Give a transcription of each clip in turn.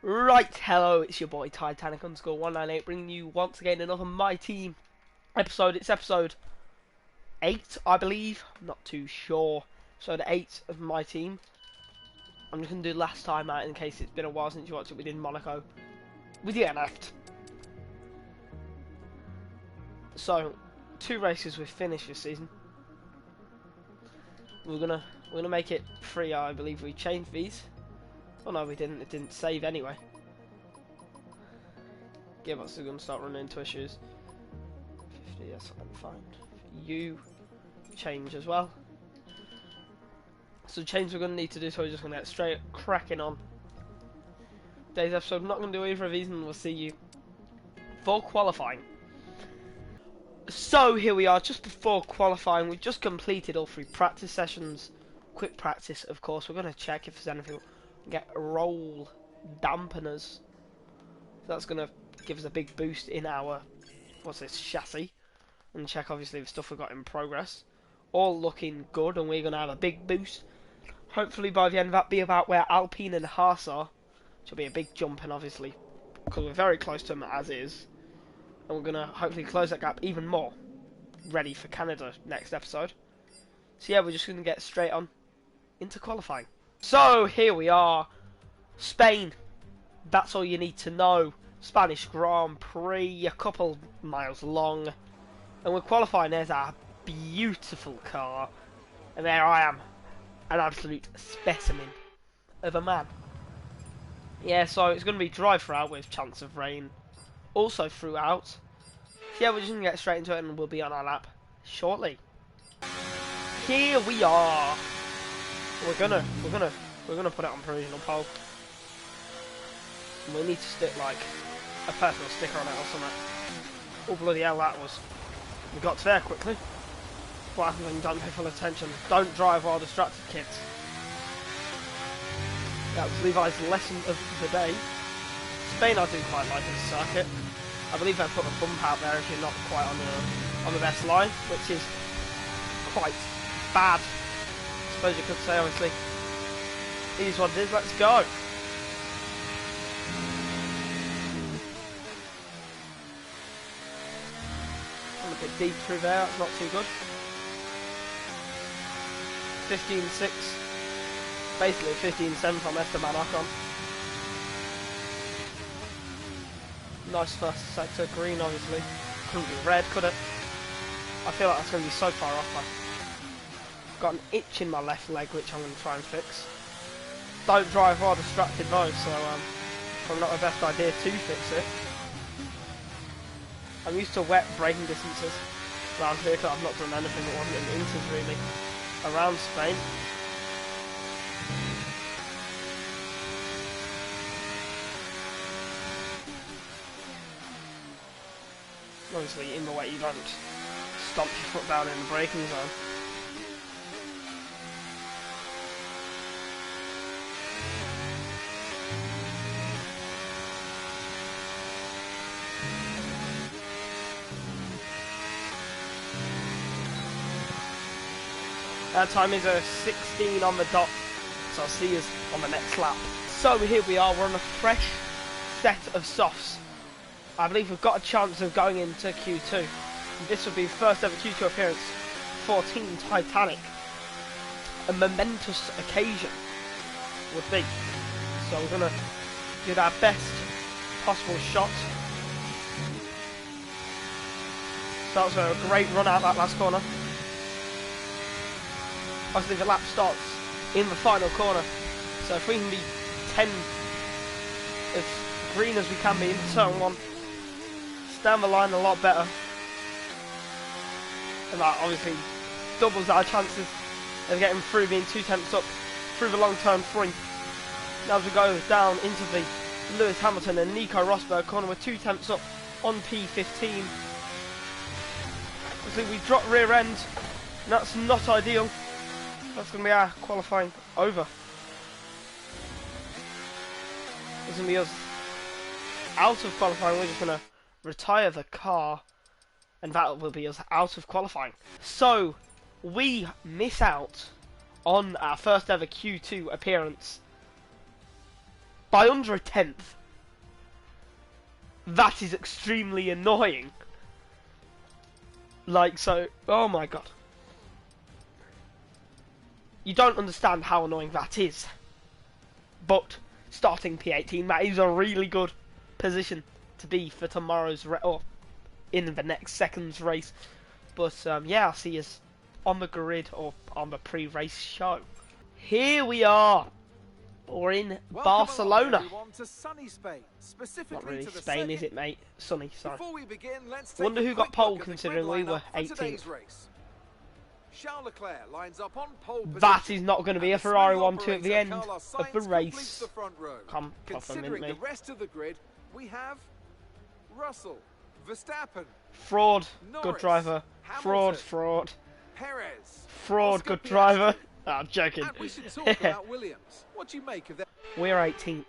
Right, hello, it's your boy Titanic underscore 198 bringing you once again another My Team episode. It's episode 8, I believe. I'm not too sure. Episode 8 of My Team. I'm just going to do last time out in case it's been a while since you watched it. We did Monaco with the left. So, 2 races we've finished this season. We're gonna make it free. I believe we changed these. Oh no, we didn't. It didn't save anyway. Gearbox is going to start running into issues. 50, yes, I'm fine. You change as well. So change we're going to need to do, so we're just going to get straight cracking on today's episode. I'm not going to do either of these, and we'll see you for qualifying. So here we are, just before qualifying. We've just completed all 3 practice sessions. Quick practice, of course. We're going to check if there's anything. Get roll dampeners. That's going to give us a big boost in our, what's this, chassis. And check obviously the stuff we've got in progress. All looking good, and we're going to have a big boost. Hopefully by the end of that be about where Alpine and Haas are. Which will be a big jump, and obviously, because we're very close to them as is. And we're going to hopefully close that gap even more. Ready for Canada next episode. So yeah, we're just going to get straight on into qualifying. So here we are. Spain. That's all you need to know. Spanish Grand Prix, a couple miles long. And we're qualifying. There's our beautiful car. And there I am. An absolute specimen of a man. Yeah, so it's going to be dry throughout with chance of rain also throughout. So yeah, we're just going to get straight into it and we'll be on our lap shortly. Here we are. We're gonna put it on provisional pole. We need to stick like a personal sticker on it or something. Oh bloody hell, that was. We got to there quickly. What happens when you don't pay full attention? Don't drive while distracted, kids. That was Levi's lesson of the day. Spain, I do quite like as a circuit. I believe they put a bump out there if you're not quite on the best line, which is quite bad. I suppose you could say, obviously. It is what it is. Let's go. A bit deep through there, that's not too good. 15.6, basically 15.7 from Esteban Ocon. Nice first sector, green obviously. Couldn't be red, could it? I feel like that's going to be so far off. I've got an itch in my left leg which I'm going to try and fix. Don't drive while distracted though, so probably not the best idea to fix it. I'm used to wet braking distances around here because I've not done anything that wasn't in inches really around Spain. Obviously in the way you don't stomp your foot down in the braking zone. That time is a 16 on the dot, so I'll see you on the next lap. So here we are, we're on a fresh set of softs. I believe we've got a chance of going into Q2. And this will be the first ever Q2 appearance for Team Titanic. A momentous occasion would be. So we're going to give our best possible shot. So that was a great run out that last corner. Obviously the lap starts in the final corner, so if we can be 10 as green as we can be in turn 1, stand the line a lot better, and that obviously doubles our chances of getting through, being 2 tenths up through the long turn 3. Now as we go down into the Lewis Hamilton and Nico Rosberg corner, we're 2 tenths up on P15. Obviously we drop rear end, and that's not ideal. That's going to be our qualifying over. It's going to be us out of qualifying. We're just going to retire the car, and that will be us out of qualifying. So, we miss out on our first ever Q2 appearance by under a tenth. That is extremely annoying. Like, so, oh my god. You don't understand how annoying that is. But, starting P18, that is a really good position to be for tomorrow's, or in the next second's race. But, yeah, I'll see you on the grid, or on the pre-race show. Here we are. We're in Barcelona. To sunny Spain, Not really Spain, is it, mate? Sunny, sorry. Before we begin, let's wonder who got pole, considering we were 18th. Charles Leclerc lines up on pole position. That is not going to be a Ferrari 1-2 at the end of the race. Come, Considering me. the rest of the grid, we have Russell, Verstappen, fraud, Norris, good driver. Hamilton, Fraud. Perez, Fraud, Oscar good Piastri. driver. Oh, I'm joking. And we should talk about Williams. What do you make of that? We're 18th.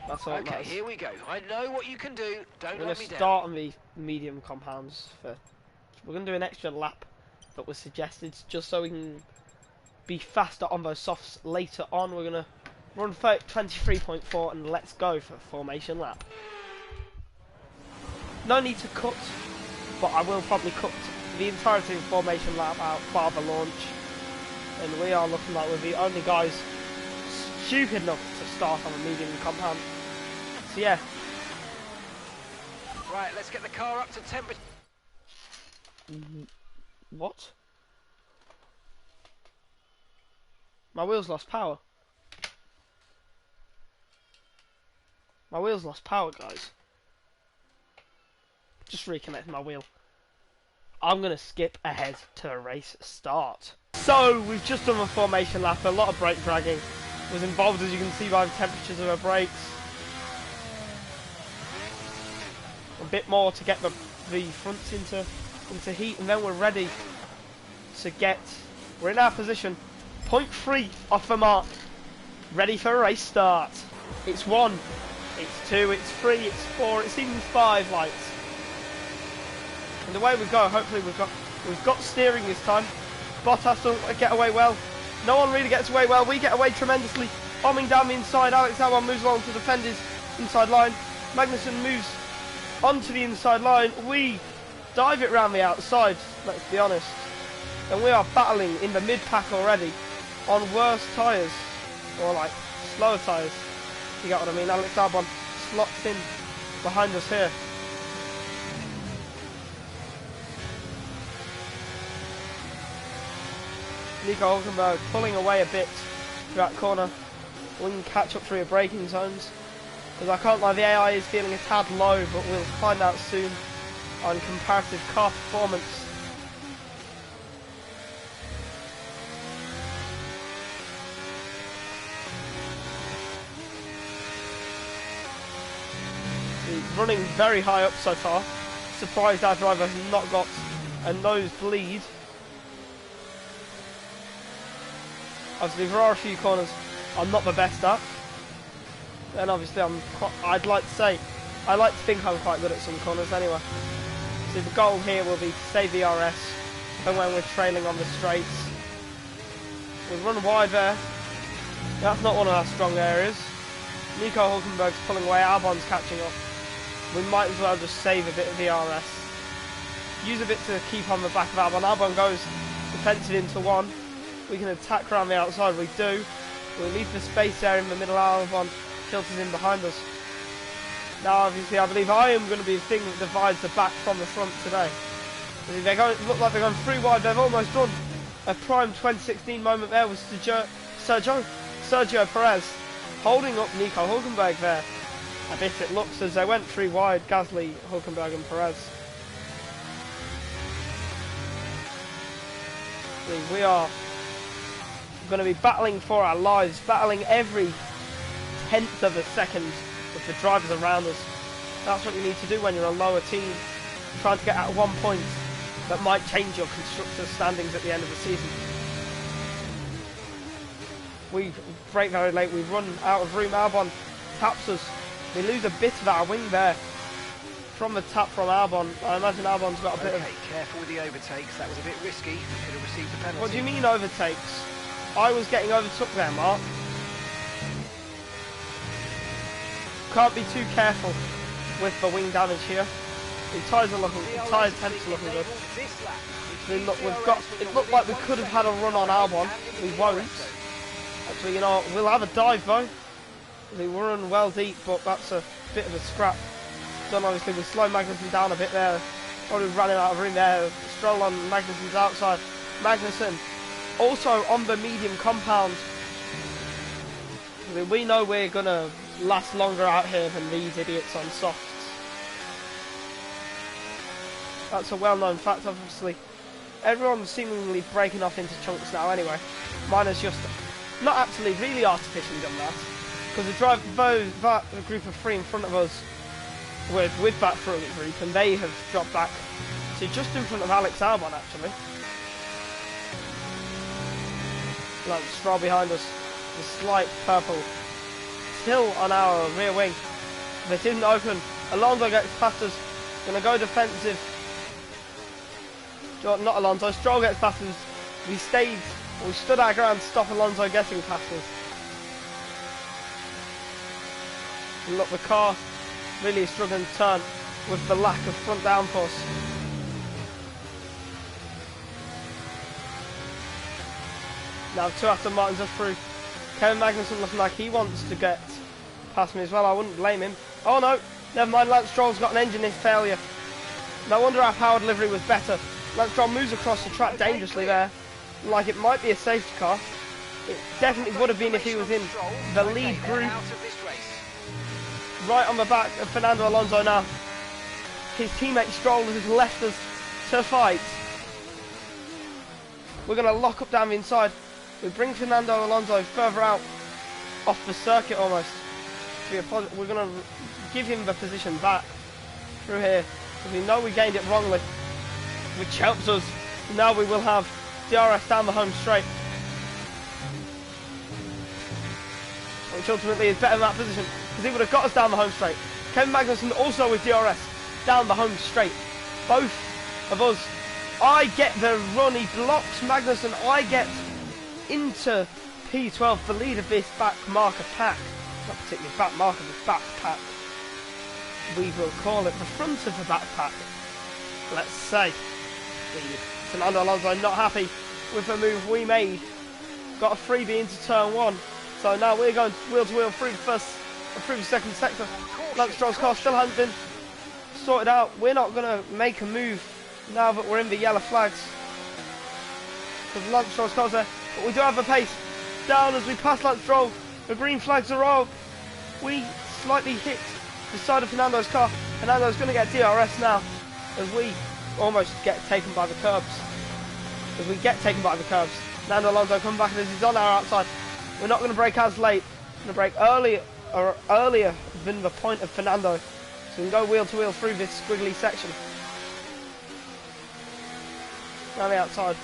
That's all. Okay, here we go. I know what you can do. Don't We're let going me to down. start on the medium compounds. We're going to do an extra lap that was suggested, just so we can be faster on those softs later on. We're going to run 23.4 and let's go for formation lap. No need to cut, but I will probably cut the entirety of formation lap out bar the launch. And we are looking like we're the only guys stupid enough to start on a medium compound. So yeah. Right, let's get the car up to temperature. What? My wheels lost power. My wheels lost power, guys. Just reconnected my wheel. I'm going to skip ahead to the race start. So, we've just done a formation lap. A lot of brake dragging was involved, as you can see by the temperatures of our brakes. A bit more to get the fronts into heat, and then we're ready to get... We're in our position. 0.3 off the mark. Ready for a race start. It's 1, it's 2, it's 3, it's 4, it's even 5 lights. And away we go. Hopefully we've got steering this time. Bottas doesn't get away well. No one really gets away well. We get away tremendously. Bombing down the inside. Alex Albon moves along to defend his inside line. Magnussen moves onto the inside line. We dive it round the outside, let's be honest. And we are battling in the mid-pack already on worse tyres. Or like slower tyres. You get what I mean? Alex Albon slots in behind us here. Nico Hülkenberg pulling away a bit through that corner. We can catch up through your braking zones. Because I can't lie, the AI is feeling a tad low, but we'll find out soon on comparative car performance. He's running very high up so far. Surprised our driver has not got a nosebleed. Obviously, there are a few corners I'm not the best at. And obviously, I'd like to think I'm quite good at some corners anyway. So the goal here will be to save the RS and when we're trailing on the straights. We'll run wide there. That's not one of our strong areas. Nico Hülkenberg's pulling away, Albon's catching up. We might as well just save a bit of the RS. Use a bit to keep on the back of Albon. Albon goes defensive into one. We can attack around the outside, we do. We leave the space there in the middle, Albon tilts in behind us. Now obviously I believe I am going to be the thing that divides the back from the front today. They look like they're going through wide, they've almost done a prime 2016 moment there with Sergio Perez holding up Nico Hülkenberg there. A bit it looks as they went through wide, Gasly, Hülkenberg and Perez. We are going to be battling for our lives, battling every tenth of a second with the drivers around us. That's what you need to do when you're a lower team, trying to get at 1 point that might change your constructors' standings at the end of the season. We brake very late, we've run out of room. Albon taps us, we lose a bit of our wing there from the tap from Albon. I imagine Albon's got a bit of... Careful with the overtakes, that was a bit risky, you could have received a penalty. What do you mean overtakes? I was getting overtook there, Mark. can't be too careful with the wing damage here. The tyres are looking, the tyre temps are looking good. It looked like we could have had a run on Albon. We won't. Actually, you know, we'll have a dive though. We run well deep, but that's a bit of a scrap. Done obviously, we slow Magnussen down a bit there. Probably running out of room there. Stroll on Magnussen's outside. Magnussen also on the medium compound. We know we're gonna last longer out here than these idiots on softs. That's a well-known fact, obviously. Everyone's seemingly breaking off into chunks now anyway. Mine is just not actually really artificially done that. Because the drive that group of three in front of us with that front group, and they have dropped back to just in front of Alex Albon actually. Lance Stroll behind us, the slight purple still on our rear wing. If it isn't open, Alonso gets past us, gonna go defensive. Not Alonso, Stroll gets past us. We stood our ground to stop Alonso getting past us. And look, the car really is struggling to turn with the lack of front downforce. Now 2 Aston Martins are through. Kevin Magnussen looking like he wants to get past me as well. I wouldn't blame him. Oh no, never mind, Lance Stroll's got an engine failure. No wonder our power delivery was better. Lance Stroll moves across the track dangerously there. Like it might be a safety car. It definitely would have been if he was in the lead group. Right on the back of Fernando Alonso now. His teammate Stroll has left us to fight. We're going to lock up down the inside. We bring Fernando Alonso further out off the circuit almost. We're going to give him the position back through here. Because we know we gained it wrongly. Which helps us. Now we will have DRS down the home straight. Which ultimately is better than that position. Because he would have got us down the home straight. Kevin Magnussen also with DRS down the home straight. Both of us. I get the run. He blocks Magnussen. I get into P12, the lead of this back marker pack. Not particularly back marker, but back pack. We will call it the front of the back pack. Let's say. Fernando Alonso not happy with the move we made. Got a freebie into turn 1. So now we're going wheel to wheel through the second sector. Lance Stroll's car still hasn't been sorted out. We're not going to make a move now that we're in the yellow flags. Because Lance Stroll's car's there. But we do have the pace. Down as we pass Lance Stroll. The green flags are up. We slightly hit the side of Fernando's car. Fernando's going to get DRS now. As we almost get taken by the curbs. Fernando Alonso come back as he's on our outside. We're not going to brake as late. We're going to brake earlier than the point of Fernando. So we can go wheel to wheel through this squiggly section. Down the outside.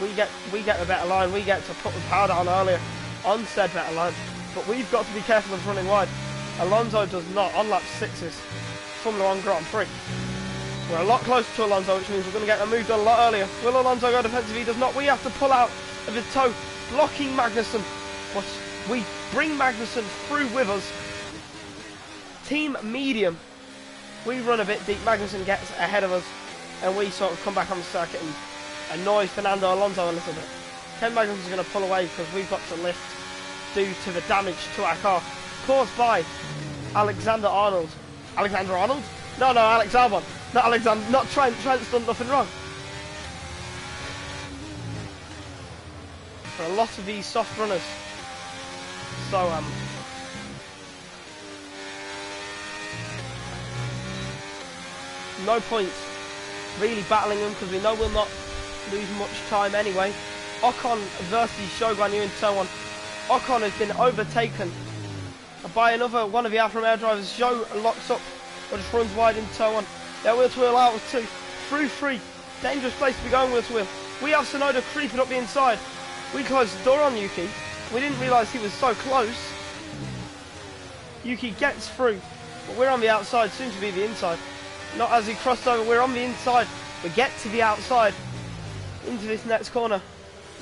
We get the better line. We get to put the power down earlier on said better line. But we've got to be careful of running wide. Alonso does not on lap 6's Formula 1 Grand Prix. We're a lot closer to Alonso, which means we're going to get a move done a lot earlier. Will Alonso go defensive? He does not. We have to pull out of his toe, blocking Magnussen. But we bring Magnussen through with us. Team medium. We run a bit deep. Magnussen gets ahead of us, and we sort of come back on the circuit and annoy Fernando Alonso a little bit. Ken Magnussen's going to pull away because we've got to lift due to the damage to our car caused by Alexander Arnold. Alexander Arnold? No, Alex Albon. Not Alexander, not Trent. Trent's done nothing wrong. For a lot of these soft runners. So, no point really battling them because we know we'll not lose much time anyway. Ocon versus Zhou Guanyu in turn 1. Ocon has been overtaken by another one of the Alfa Romeo drivers. Zhou locks up or just runs wide in turn 1. They're wheel to wheel out with 2. Through 3. Dangerous place to be going wheel to wheel. We have Tsunoda creeping up the inside. We closed the door on Yuki. We didn't realise he was so close. Yuki gets through, but we're on the outside, soon to be the inside. Not as he crossed over, we're on the inside. We get to the outside, into this next corner.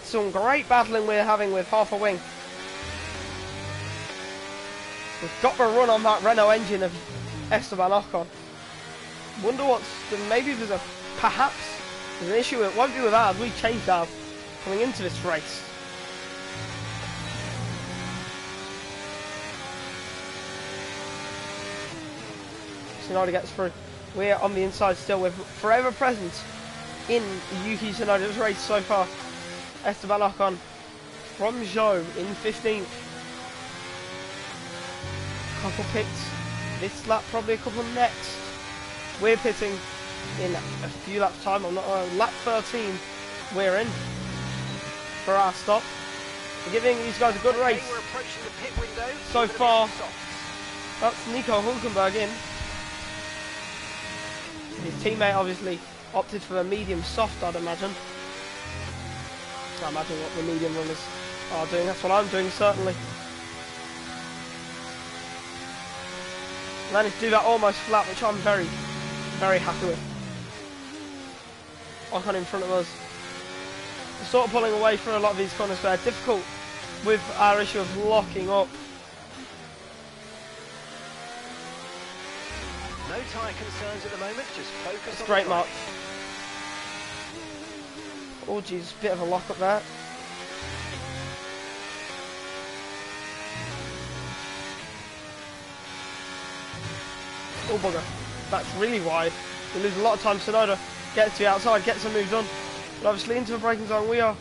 Some great battling we're having with half a wing. We've got to run on that Renault engine of Esteban Ocon. Wonder maybe perhaps there's an issue. It won't be with ours. We changed ours coming into this race. Tsunoda gets through. We're on the inside still. We're forever present in Yuki Tsunoda's race so far. Esteban Ocon from Zhou in 15th. Couple pits this lap, probably a couple next. We're pitting in a few laps time. I'm not lap 13. We're in for our stop. We're giving these guys a good race. We're approaching the pit window. So far, that's Nico Hülkenberg in. His teammate obviously opted for a medium soft, I'd imagine. I imagine what the medium runners are doing. That's what I'm doing, certainly. Managed to do that almost flat, which I'm very, very happy with. Ocon in front of us. We're sort of pulling away from a lot of these corners, but they're difficult with our issue of locking up. No tyre concerns at the moment, just focus on Straight the mark. drive. Oh geez, bit of a lock up there. Oh bugger, that's really wide. We lose a lot of time. Tsunoda gets to the outside, gets a move done. But obviously into the braking zone, we are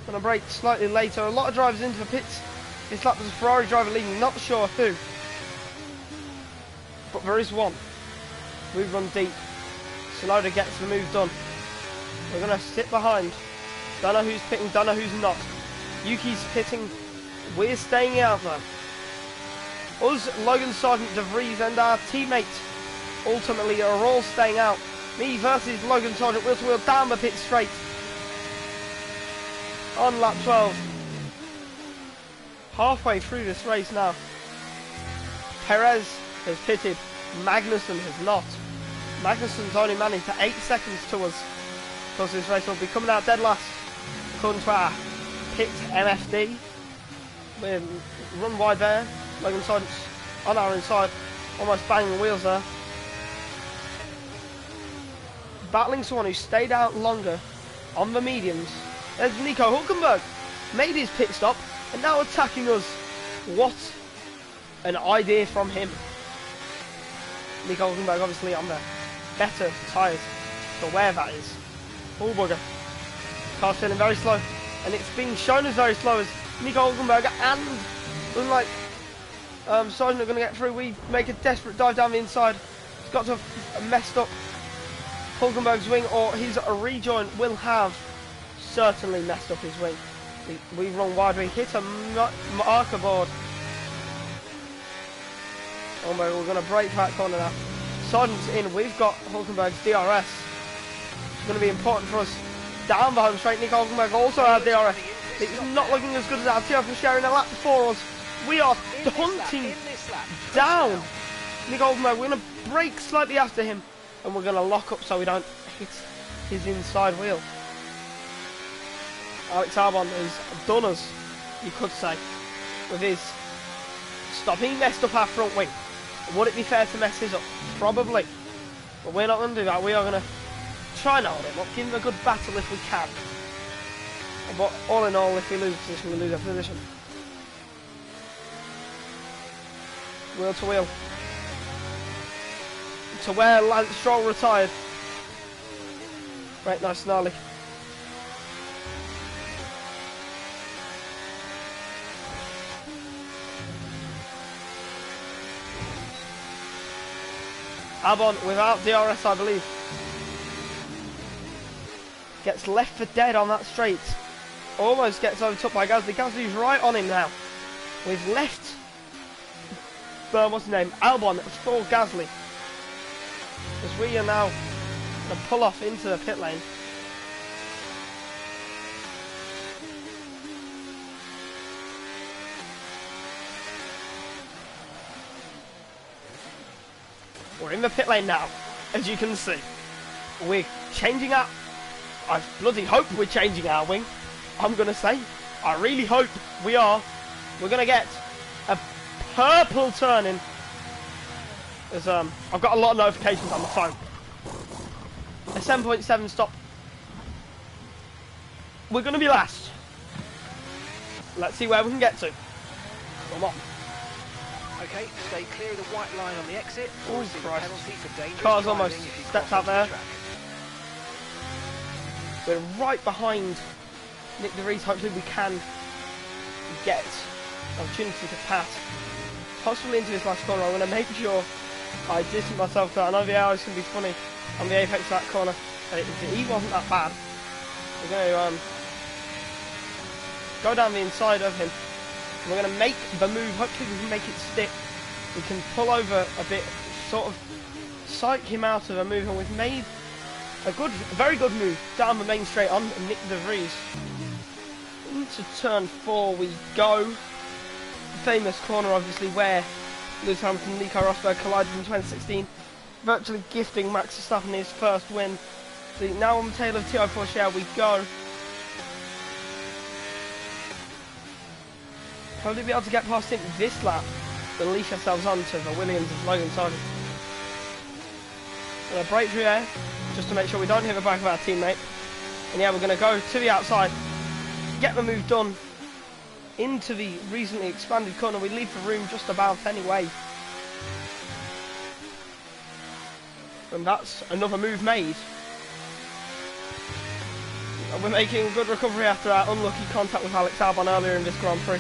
going to brake slightly later. A lot of drivers into the pits. This lap there's a Ferrari driver leading, not sure who. But there is one. We run deep. Tsunoda gets the move done. We're going to sit behind. Don't know who's pitting, don't know who's not. Yuki's pitting. We're staying out though. Us, Logan Sargent, De Vries and our teammate ultimately are all staying out. Me versus Logan Sargent, wheel to wheel down the pit straight. On lap 12. Halfway through this race now. Perez has pitted. Magnussen has not. Magnussen's only managed to 8 seconds to us. Because this race will be coming out dead last. According to our pit MFD. We're run wide there. Logan Sargent's on our inside. Almost banging the wheels there. Battling someone who stayed out longer on the mediums. There's Nico Hülkenberg. Made his pit stop and now attacking us. What an idea from him. Nico Hülkenberg obviously on the better tyres for where that is. Oh bugger. Car's feeling very slow. And it's being shown as very slow as Nico Hülkenberg and unlike Sargent are going to get through. We make a desperate dive down the inside. It's got to have messed up Hülkenberg's wing, or his rejoin will have certainly messed up his wing. We run wide, we hit a marker board. Oh my, we're going to break that corner now. Sargent's in, we've got Hülkenberg's DRS. It's going to be important for us. Down the home straight, Nico Hülkenberg also has DRS. It's not looking as good as our Tio for sharing a lap before us. We are hunting down Nico Hülkenberg. We're going to brake slightly after him. And we're going to lock up so we don't hit his inside wheel. Alex Albon has done us, you could say, with his stop. He messed up our front wing. Would it be fair to mess his up? Probably. But we're not going to do that. We are going to try and hold him up, give him a good battle if we can. But all in all, if we lose position, we lose our position. Wheel to wheel. To where Lance Stroll retired. Right, nice gnarly. Albon without DRS, I believe. Gets left for dead on that straight. Almost gets overtook by Gasly. Gasly's right on him now. We've left what's his name? Albon for Gasly. As we are now going to pull off into the pit lane. We're in the pit lane now, as you can see. We're changing our... I bloody hope we're changing our wing. I'm going to say, I really hope we are. We're going to get a purple turning. There's, I've got a lot of notifications on my phone. A 7.7 stop. We're going to be last. Let's see where we can get to. Come on. Okay, stay clear of the white line on the exit. Oh, Receive a Christ. penalty for dangerous Car's driving almost if you stepped cross out there. onto the track. We're right behind Nick De Vries. Hopefully we can get an opportunity to pass. Possibly into this last corner. I'm going to make sure I distance myself there. I know the hour is going to be funny on the apex of that corner. He wasn't that bad. We're going to go down the inside of him. We're going to make the move. Hopefully we can make it stick. We can pull over a bit, sort of psych him out of a move, and we've made a very good move down the main straight on Nick De Vries. Into turn 4 we go. Famous corner, obviously, where Lewis Hamilton and Nico Rosberg collided in 2016, virtually gifting Max Verstappen his first win. So now on the tail of TI4 share we go. Probably be able to get past him this lap, but leash ourselves on to the Williams and Logan Sargent. We're going to break through there, just to make sure we don't hit the back of our teammate. And yeah, we're going to go to the outside, get the move done, into the recently expanded corner. We leave the room just about anyway. And that's another move made. We're making good recovery after our unlucky contact with Alex Albon earlier in this Grand Prix.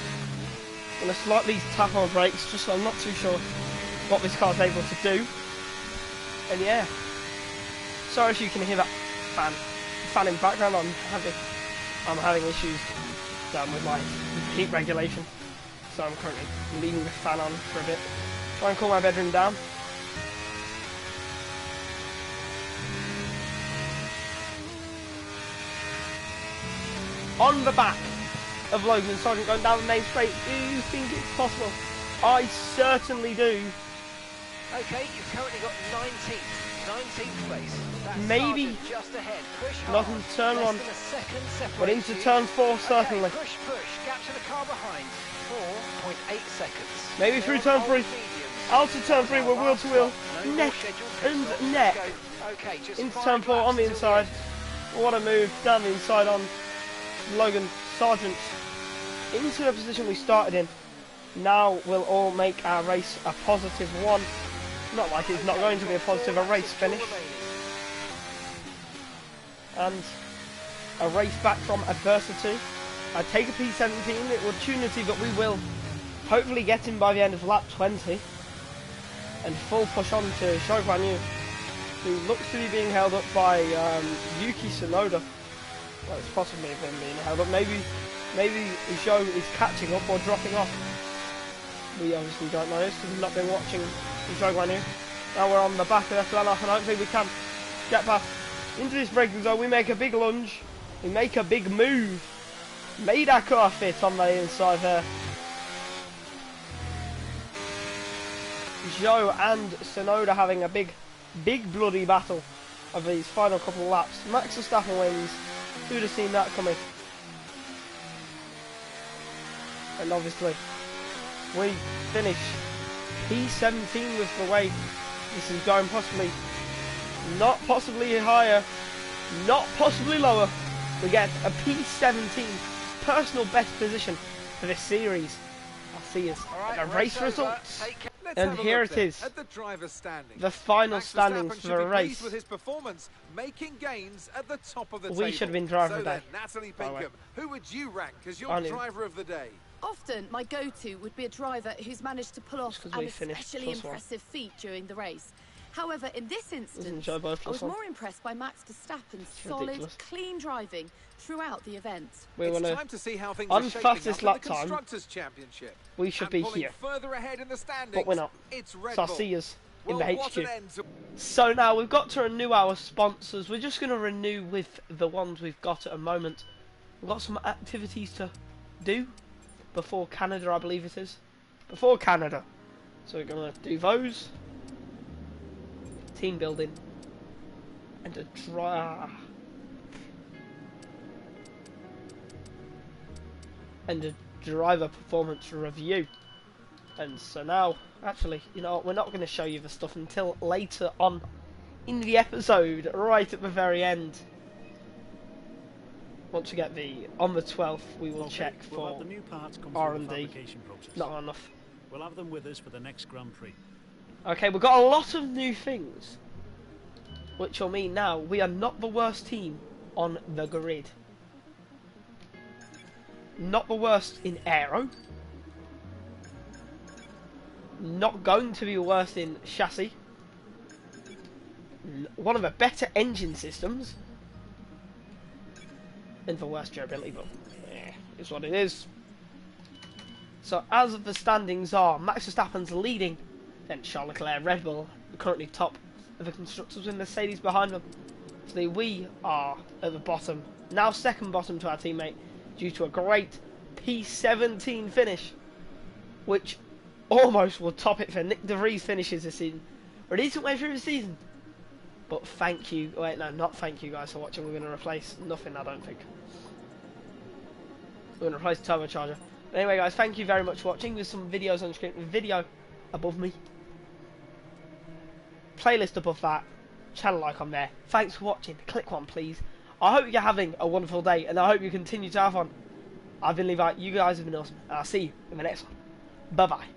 I'm going to slightly tap on the brakes, just so I'm not too sure what this car's able to do. And yeah, sorry if you can hear that fan in the background. I'm having issues with my heat regulation, so I'm currently leaving the fan on for a bit. Try and cool my bedroom down. On the back of Logan Sargent going down the main straight. Do you think it's possible? I certainly do. Okay, you've currently got 19th place. That's Maybe Sargent just ahead. Push not hard. in turn Less 1, than a second separates but into you. turn 4 certainly. Okay, push, gap to the car behind. 4.8 seconds. Maybe through turn 3. Out of turn 3, we're wheel to wheel, neck and neck. Okay, just Into 5 turn 4 on the laps till inside. end. What a move down the inside on Logan Sargent. Into the position we started in. Now we'll all make our race a positive one. Not like it's not going to be a positive, a race finish. And a race back from adversity. I take a P17, it will Tunity, but we will hopefully get him by the end of lap 20. And full push on to Zhou Guanyu, who looks to be being held up by Yuki Tsunoda. Well, it's possibly been being held up. Maybe Zhou is catching up or dropping off. We obviously don't know this because we've not been watching Zhou Guanyu. Now we're on the back of F1 and hopefully we can get past into this braking zone. We make a big lunge. We make a big move. Made our car fit on the inside there. Zhou and Tsunoda having a big bloody battle of these final couple of laps. Max Verstappen wins. Who'd have seen that coming? And obviously, we finish P17 with the way this is going. Not possibly higher, not possibly lower. We get a P17 personal best position for this series. I'll see us at the race results. And here it is, at the driver's standing. the final Max standings Verstappen for should the be race. pleased with his performance, making gains at the top of the We table. should have been driver So of the then, day, Natalie by the way. Pinkham, who would you rank as your I knew. driver of the day? Often, my go-to would be a driver who's managed to pull off 'cause an we finished especially +1. impressive feat during the race. However, in this instance, Zhou both I was +1? more impressed by Max Verstappen's It's solid, ridiculous. clean driving throughout the event. We It's want time to see how things on are shaping fastest up lap in the time, Constructors' Championship. we should And be pulling here, further ahead in the standings, but we're not. It's Red So I'll Bull. see us in Well, the what an HQ. end to- So now we've got to renew our sponsors. We're just going to renew with the ones we've got at the moment. We've got some activities to do before Canada, I believe it is. Before Canada. So we're going to do those. Team building. And a driver performance review. And so now, actually, you know what, we're not going to show you the stuff until later on in the episode, right at the very end. Once we get on the 12th, we will check we'll have for the new parts come R&D. through the fabrication process. Not enough. We'll have them with us for the next Grand Prix. Okay, we've got a lot of new things, which will mean now we are not the worst team on the grid. Not the worst in aero. Not going to be the worst in chassis. One of the better engine systems. And the worst durability, but yeah, it's what it is. So as the standings are, Max Verstappen's leading, then Charles Leclerc, Red Bull, currently top of the constructors with Mercedes behind them. So we are at the bottom, now second bottom to our teammate, due to a great P17 finish, which almost will top it for Nick De Vries finishes this season. We're a decent way through the season. But thank you, wait no, not thank you guys for watching. We're going to replace nothing, I don't think. We're going to replace Turbocharger. But anyway guys, thank you very much for watching. There's some videos on screen, video above me. Playlist above that, channel icon there. Thanks for watching, click one please. I hope you're having a wonderful day and I hope you continue to have one. I've been Levi, you guys have been awesome, and I'll see you in the next one. Bye bye.